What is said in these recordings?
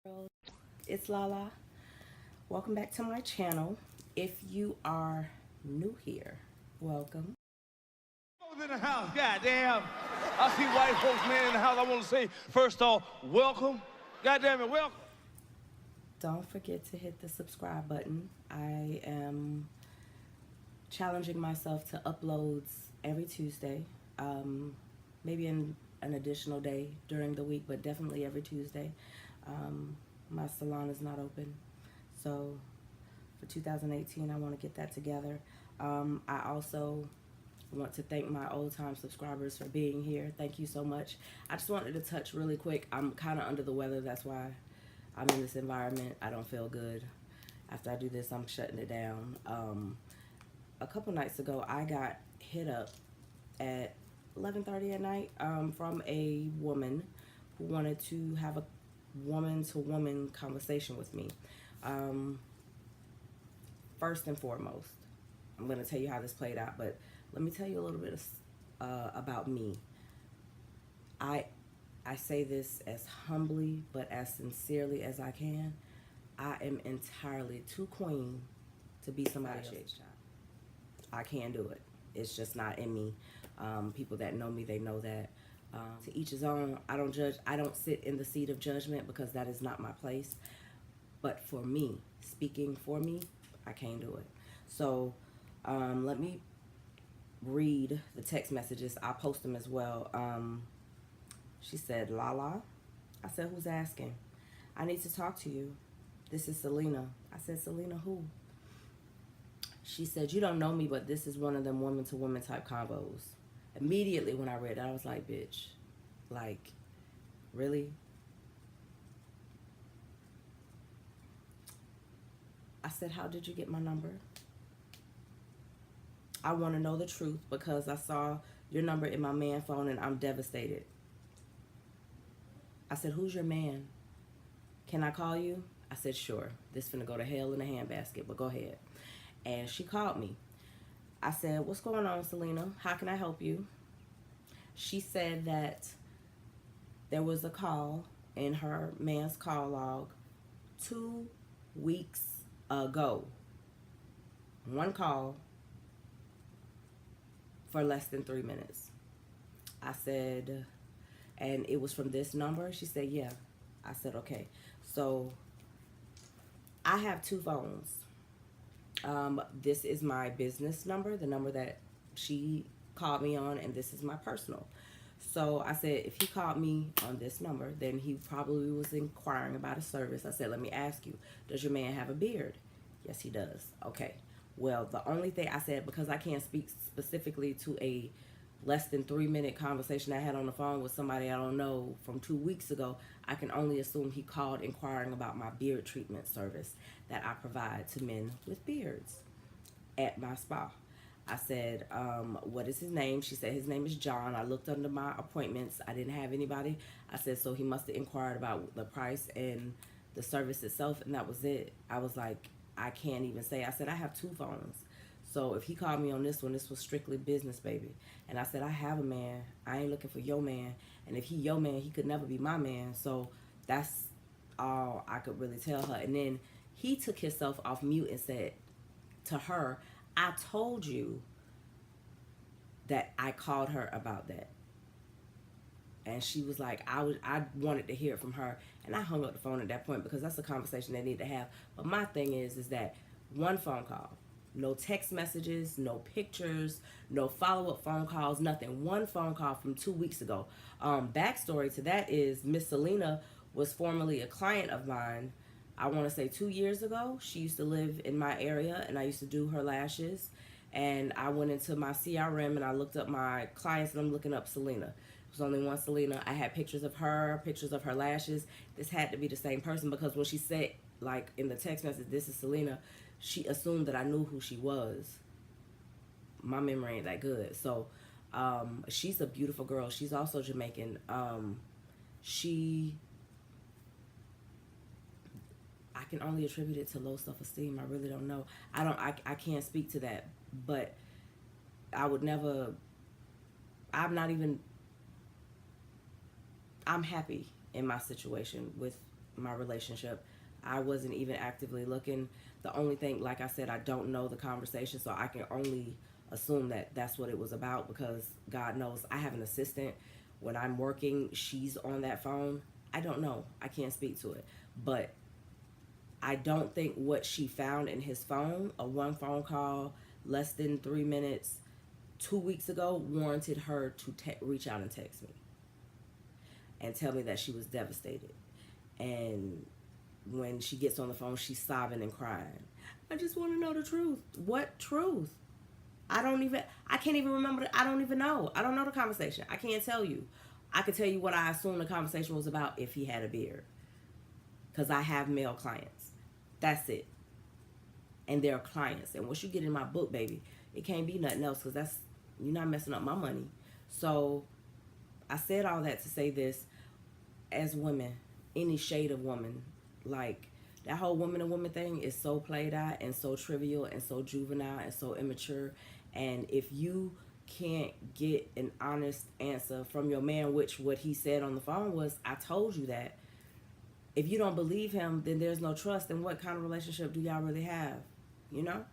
World. It's Lala. Welcome back to my channel. If you are new here, welcome. In the house, goddamn. I see white folks, man, in the house. I want to say, first off, welcome. Goddamn it, welcome. Don't forget to hit the subscribe button. I am challenging myself to uploads every Tuesday. Maybe in an additional day during the week, but definitely every Tuesday. My salon is not open, so for 2018 I want to get that together. I also want to thank my old time subscribers for being here. Thank you so much. I just wanted to touch really quick. I'm kind of under the weather, that's why I'm in this environment. I don't feel good. After I do this, I'm shutting it down. A couple nights ago I got hit up at 11:30 at night from a woman who wanted to have a woman-to-woman conversation with me. First and foremost, I'm going to tell you how this played out, but let me tell you a little bit about me. I say this as humbly but as sincerely as I can. I am entirely too queen to be somebody else's child. I can't do it. It's just not in me. People that know me, they know that. To each his own. I don't judge. I don't sit in the seat of judgment because that is not my place. But for me, speaking for me, I can't do it. So let me read the text messages. I'll post them as well. She said, Lala. I said, who's asking? I need to talk to you. This is Selena. I said, Selena who? She said, you don't know me, but this is one of them woman-to-woman type combos. Immediately when I read that, I was like, bitch, like, really? I said, how did you get my number? I want to know the truth because I saw your number in my man phone and I'm devastated. I said, who's your man? Can I call you? I said, sure. This finna go to hell in a handbasket, but go ahead. And she called me. I said, what's going on, Selena? How can I help you? She said that there was a call in her man's call log 2 weeks ago. One call for less than 3 minutes. I said, and it was from this number? She said, yeah. I said, okay. So I have 2 phones. This is my business number, the number that she called me on, and this is my personal. So I said, if he called me on this number, then he probably was inquiring about a service. I said, let me ask you, does your man have a beard? Yes, he does. Okay. Well, the only thing I said, because I can't speak specifically to a less than 3 minute conversation I had on the phone with somebody I don't know from 2 weeks ago, I can only assume he called inquiring about my beard treatment service that I provide to men with beards at my spa. I said, what is his name? She said, his name is John. I looked under my appointments. I didn't have anybody. I said, so he must have inquired about the price and the service itself, and that was it. I was like, I can't even say. I said, I have 2 phones. So if he called me on this one, this was strictly business, baby. And I said, I have a man. I ain't looking for your man. And if he your man, he could never be my man. So that's all I could really tell her. And then he took himself off mute and said to her, I told you that I called her about that. And she was like, I wanted to hear it from her. And I hung up the phone at that point because that's a conversation they need to have. But my thing is that one phone call, no text messages, no pictures, no follow-up phone calls, nothing. One phone call from 2 weeks ago. Backstory to that is Miss Selena was formerly a client of mine. I want to say 2 years ago. She used to live in my area and I used to do her lashes. And I went into my CRM and I looked up my clients and I'm looking up Selena. It was only one Selena. I had pictures of her lashes. This had to be the same person because when she said, like in the text message, this is Selena, she assumed that I knew who she was. My memory ain't that good. So she's a beautiful girl. She's also Jamaican. I can only attribute it to low self-esteem. I really don't know. I can't speak to that. But I would never, I'm happy in my situation with my relationship. I wasn't even actively looking. The only thing, like I said, I don't know the conversation, so I can only assume that that's what it was about, because God knows I have an assistant. When I'm working, she's on that phone. I don't know. I can't speak to it. But I don't think what she found in his phone, a one phone call, less than 3 minutes, 2 weeks ago, warranted her to reach out and text me and tell me that she was devastated. And when she gets on the phone, she's sobbing and crying. I just want to know the truth. What truth? I can't even remember. I don't even know. I don't know the conversation. I can't tell you. I could tell you what I assume the conversation was about if he had a beard. Because I have male clients. That's it. And they're clients. And once you get in my book, baby, it can't be nothing else, because you're not messing up my money. So I said all that to say this. As women, any shade of woman, like, that whole woman to woman thing is so played out and so trivial and so juvenile and so immature. And if you can't get an honest answer from your man, which what he said on the phone was, I told you that. If you don't believe him, then there's no trust. And what kind of relationship do y'all really have? You know?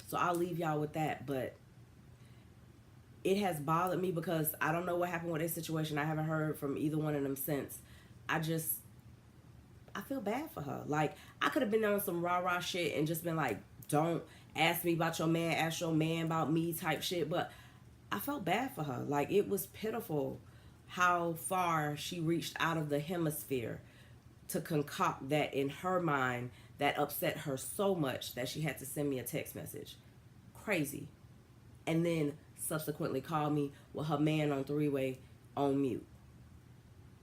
So I'll leave y'all with that. But it has bothered me because I don't know what happened with this situation. I haven't heard from either one of them since. I feel bad for her. Like, I could have been on some rah-rah shit and just been like, don't ask me about your man, ask your man about me type shit. But I felt bad for her. Like, it was pitiful how far she reached out of the hemisphere to concoct that in her mind that upset her so much that she had to send me a text message. Crazy. And then subsequently call me with her man on three-way on mute.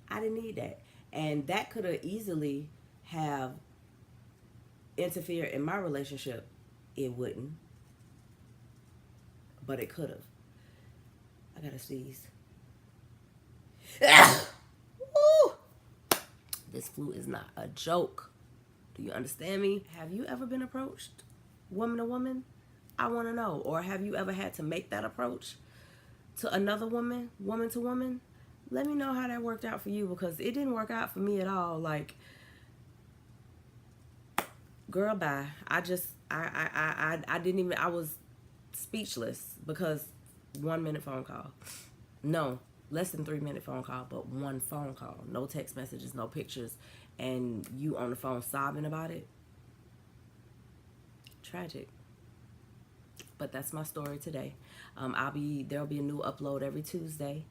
I didn't need that. And that could have easily have interfered in my relationship. It wouldn't. But it could have. I gotta sneeze. Woo! This flu is not a joke. Do you understand me? Have you ever been approached, woman to woman? I want to know. Or have you ever had to make that approach to another woman, woman to woman? Let me know how that worked out for you, because it didn't work out for me at all. Like, girl, bye. I didn't even, I was speechless because 1 minute phone call. No, less than 3 minute phone call, but one phone call. No text messages, no pictures, and you on the phone sobbing about it. Tragic. But that's my story today. There'll be a new upload every Tuesday.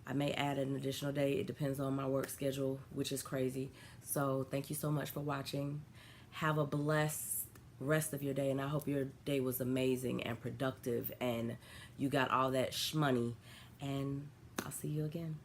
I may add an additional day. It depends on my work schedule, which is crazy. So thank you so much for watching. Have a blessed rest of your day, and I hope your day was amazing and productive and you got all that shmoney, and I'll see you again.